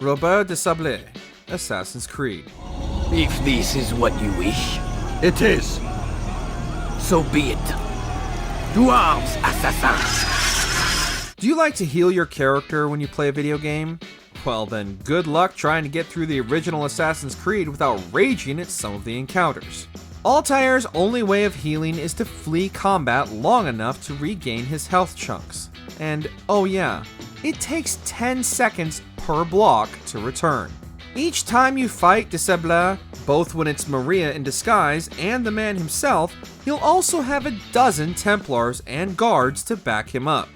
Robert de Sablé, Assassin's Creed. If this is what you wish, It is. so be it. To arms, assassins! Do you like to heal your character when you play a video game? Well then, good luck trying to get through the original Assassin's Creed without raging at some of the encounters. Altair's only way of healing is to flee combat long enough to regain his health chunks. And oh yeah, it takes 10 seconds per block to return. Each time you fight de Sablé, both when it's Maria in disguise and the man himself, he'll also have a dozen Templars and guards to back him up.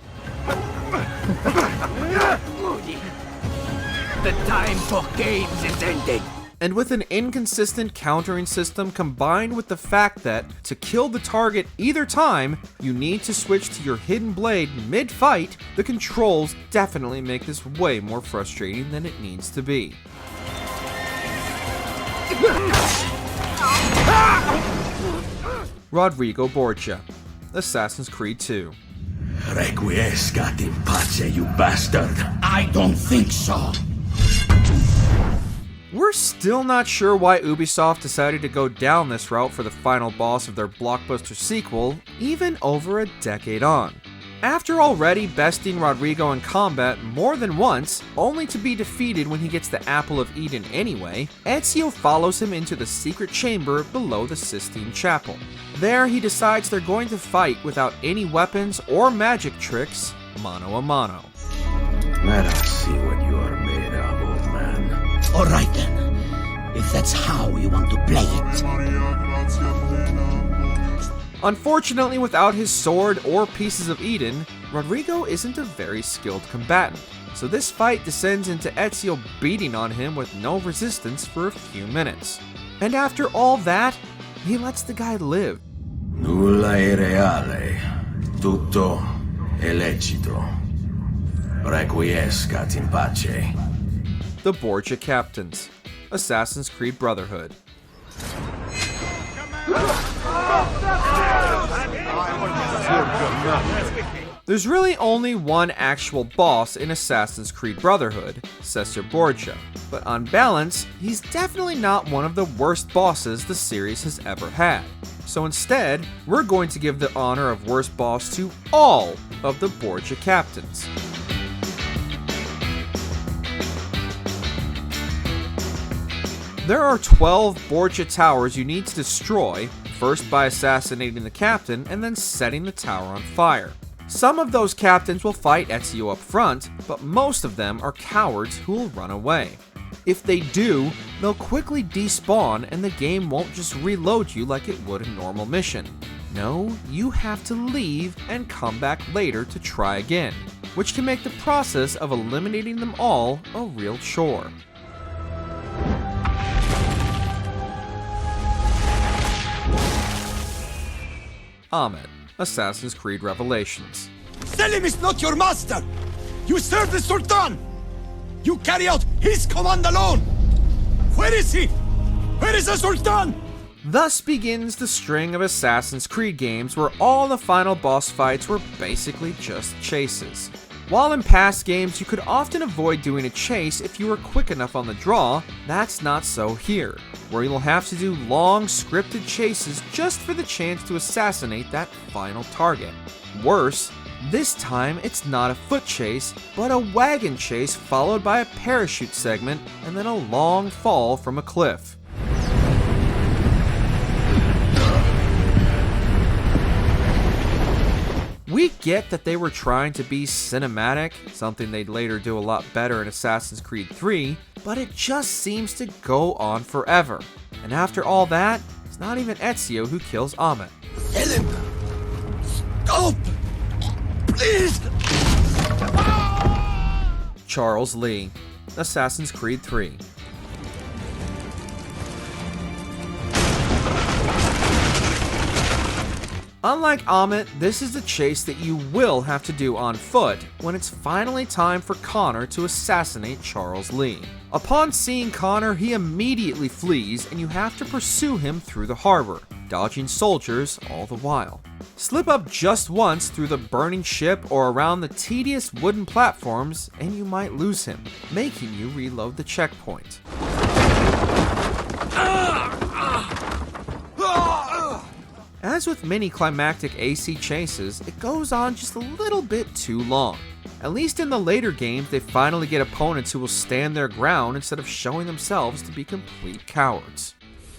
The time for games is ending. And with an inconsistent countering system combined with the fact that to kill the target either time, you need to switch to your hidden blade mid-fight, the controls definitely make this way more frustrating than it needs to be. Rodrigo Borgia, Assassin's Creed 2. Requiescat in pace, you bastard. I don't think so. We're still not sure why Ubisoft decided to go down this route for the final boss of their blockbuster sequel, even over a decade on. After already besting Rodrigo in combat more than once, only to be defeated when he gets the Apple of Eden anyway, Ezio follows him into the secret chamber below the Sistine Chapel. There he decides they're going to fight without any weapons or magic tricks, mano a mano. Let us see what you are made of, old man. All right then. If that's how you want to play it. Unfortunately, without his sword or pieces of Eden, Rodrigo isn't a very skilled combatant, so this fight descends into Ezio beating on him with no resistance for a few minutes. And after all that, he lets the guy live. Nulla è reale. Tutto è lecito. Requiescat in pace. The Borgia Captains, Assassin's Creed Brotherhood. There's really only one actual boss in Assassin's Creed Brotherhood, Caesar Borgia, but on balance, he's definitely not one of the worst bosses the series has ever had. So instead, we're going to give the honor of worst boss to all of the Borgia Captains. There are 12 Borgia towers you need to destroy, first by assassinating the captain and then setting the tower on fire. Some of those captains will fight Ezio up front, but most of them are cowards who will run away. If they do, they'll quickly despawn and the game won't just reload you like it would a normal mission. No, you have to leave and come back later to try again, which can make the process of eliminating them all a real chore. Ahmet, Assassin's Creed Revelations. Selim is not your master! You serve the Sultan! You carry out his command alone! Where is he? Where is the Sultan? Thus begins the string of Assassin's Creed games where all the final boss fights were basically just chases. While in past games you could often avoid doing a chase if you were quick enough on the draw, that's not so here, where you'll have to do long scripted chases just for the chance to assassinate that final target. Worse, this time it's not a foot chase, but a wagon chase followed by a parachute segment and then a long fall from a cliff. We get that they were trying to be cinematic, something they'd later do a lot better in Assassin's Creed 3, but it just seems to go on forever. And after all that, it's not even Ezio who kills Ahmet. Selim! Stop! Please! Charles Lee, Assassin's Creed 3. Unlike Ahmet, this is a chase that you will have to do on foot when it's finally time for Connor to assassinate Charles Lee. Upon seeing Connor, he immediately flees and you have to pursue him through the harbor. dodging soldiers all the while. Slip up just once through the burning ship or around the tedious wooden platforms and you might lose him, making you reload the checkpoint. As with many climactic AC chases, it goes on just a little bit too long. At least in the later games, they finally get opponents who will stand their ground instead of showing themselves to be complete cowards.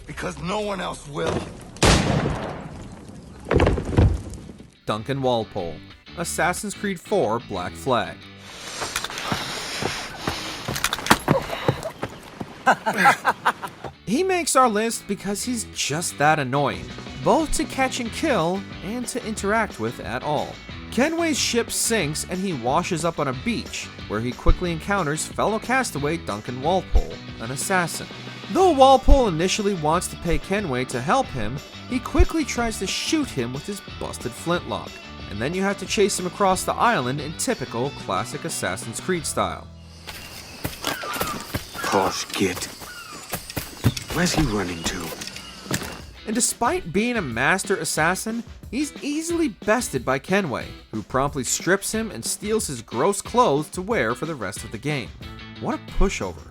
Because no one else will. Duncan Walpole, Assassin's Creed 4 Black Flag. He makes our list because he's just that annoying, both to catch and kill and to interact with at all. Kenway's ship sinks and he washes up on a beach, where he quickly encounters fellow castaway Duncan Walpole, an assassin. Though Walpole initially wants to pay Kenway to help him, he quickly tries to shoot him with his busted flintlock, and then you have to chase him across the island in typical classic Assassin's Creed style. Posh git. Where's he running to? And despite being a master assassin, he's easily bested by Kenway, who promptly strips him and steals his gross clothes to wear for the rest of the game. What a pushover.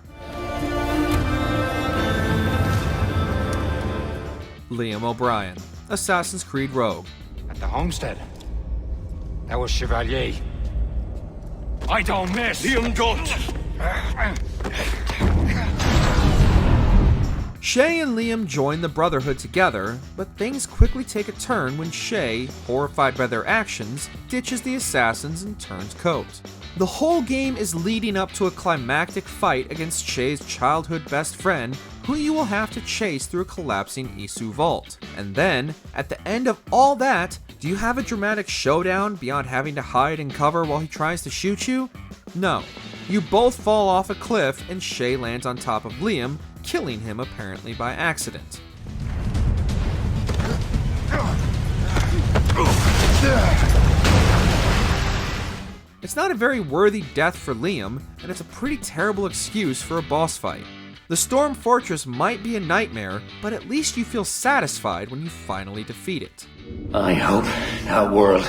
Liam O'Brien, Assassin's Creed Rogue. At the homestead. That was Chevalier. I don't miss! Liam don't! Shay and Liam join the Brotherhood together, but things quickly take a turn when Shay, horrified by their actions, ditches the assassins and turns coat. The whole game is leading up to a climactic fight against Shay's childhood best friend, who you will have to chase through a collapsing Isu vault. And then, at the end of all that, do you have a dramatic showdown beyond having to hide and cover while he tries to shoot you? No. You both fall off a cliff and Shay lands on top of Liam, killing him apparently by accident. It's not a very worthy death for Liam, and it's a pretty terrible excuse for a boss fight. The Storm Fortress might be a nightmare, but at least you feel satisfied when you finally defeat it. I hope that world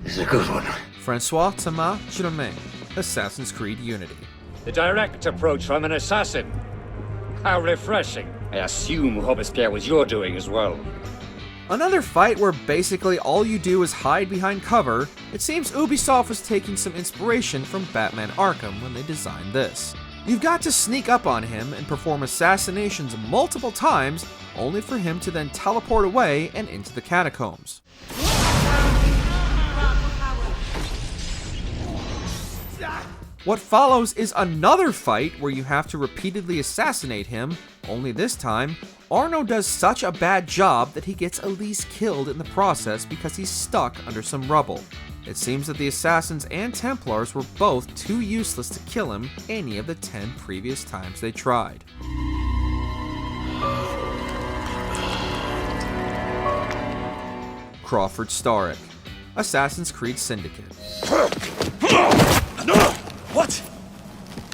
is a good one. Francois Thomas Germain, Assassin's Creed Unity. The direct approach from an assassin. How refreshing. I assume Robespierre was your doing as well. Another fight where basically all you do is hide behind cover. It seems Ubisoft was taking some inspiration from Batman Arkham when they designed this. You've got to sneak up on him and perform assassinations multiple times, only for him to then teleport away and into the catacombs. What follows is another fight where you have to repeatedly assassinate him, only this time, Arno does such a bad job that he gets Elise killed in the process because he's stuck under some rubble. It seems that the assassins and Templars were both too useless to kill him any of the 10 previous times they tried. Crawford Starrick, Assassin's Creed Syndicate. What?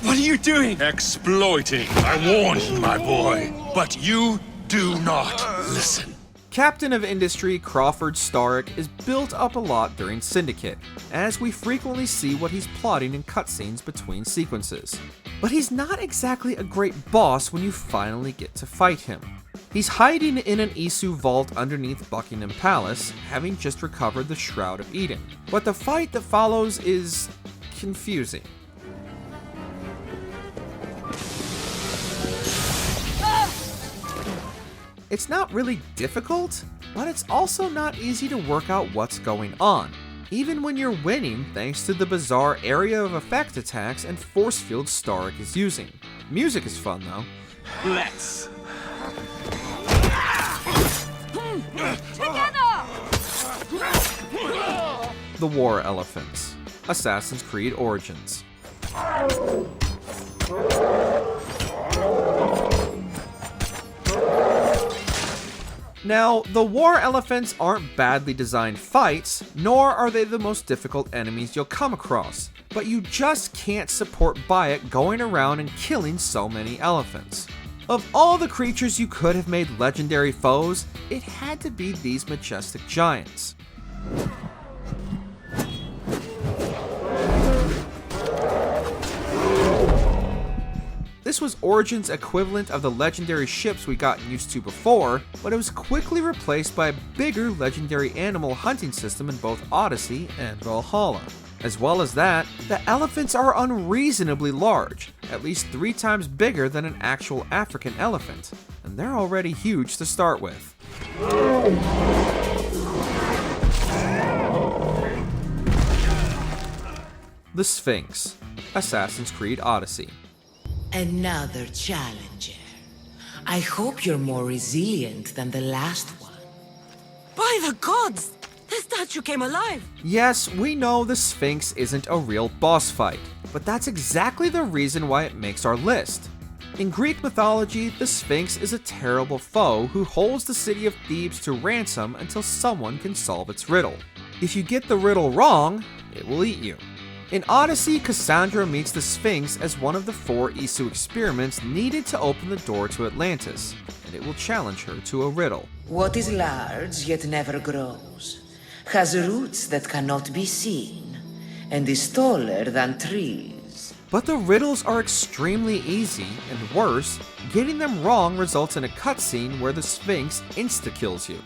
What are you doing? Exploiting. I warned you, my boy. But you do not listen. Captain of Industry Crawford Starrick is built up a lot during Syndicate, as we frequently see what he's plotting in cutscenes between sequences. But he's not exactly a great boss when you finally get to fight him. He's hiding in an Isu vault underneath Buckingham Palace, having just recovered the Shroud of Eden. But the fight that follows is confusing. It's not really difficult, but it's also not easy to work out what's going on, even when you're winning thanks to the bizarre area of effect attacks and force fields Starrick is using. Music is fun though. Let's. The War Elephants, Assassin's Creed Origins. Now, the War Elephants aren't badly designed fights, nor are they the most difficult enemies you'll come across, but you just can't support Bayek going around and killing so many elephants. Of all the creatures you could have made legendary foes, it had to be these majestic giants. This was Origin's equivalent of the legendary ships we got used to before, but it was quickly replaced by a bigger legendary animal hunting system in both Odyssey and Valhalla. As well as that, the elephants are unreasonably large, at least 3 times bigger than an actual African elephant, and they're already huge to start with. The Sphinx, Assassin's Creed Odyssey. Another challenger. I hope you're more resilient than the last one. By the gods! The statue came alive! Yes, we know the Sphinx isn't a real boss fight, but that's exactly the reason why it makes our list. In Greek mythology, the Sphinx is a terrible foe who holds the city of Thebes to ransom until someone can solve its riddle. If you get the riddle wrong, it will eat you. In Odyssey, Cassandra meets the Sphinx as one of the 4 Isu experiments needed to open the door to Atlantis, and it will challenge her to a riddle. What is large yet never grows, has roots that cannot be seen, and is taller than trees. But the riddles are extremely easy, and worse, getting them wrong results in a cutscene where the Sphinx insta-kills you.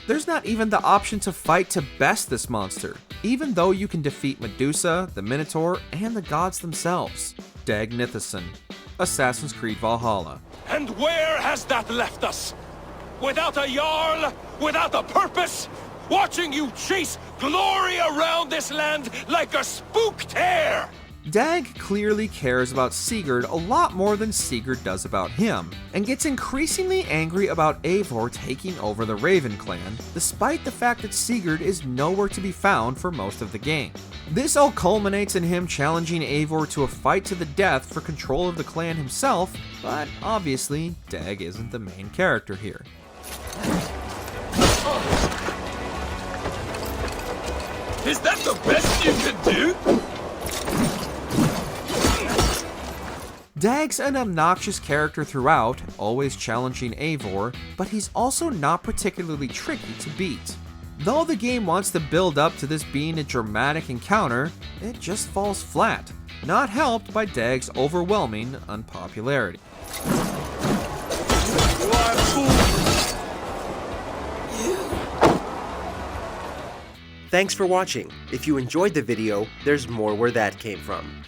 There's not even the option to fight to best this monster, even though you can defeat Medusa, the Minotaur, and the gods themselves. Dagnithison, Assassin's Creed Valhalla. And where has that left us? Without a Jarl? Without a purpose? Watching you chase glory around this land like a spooked hare! Dag clearly cares about Sigurd a lot more than Sigurd does about him, and gets increasingly angry about Eivor taking over the Raven clan, despite the fact that Sigurd is nowhere to be found for most of the game. This all culminates in him challenging Eivor to a fight to the death for control of the clan himself, but obviously, Dag isn't the main character here. Is that the best you can do? Dag's an obnoxious character throughout, always challenging Eivor, but he's also not particularly tricky to beat. Though the game wants to build up to this being a dramatic encounter, it just falls flat, not helped by Dag's overwhelming unpopularity. Thanks for watching. If you enjoyed the video, there's more where that came from.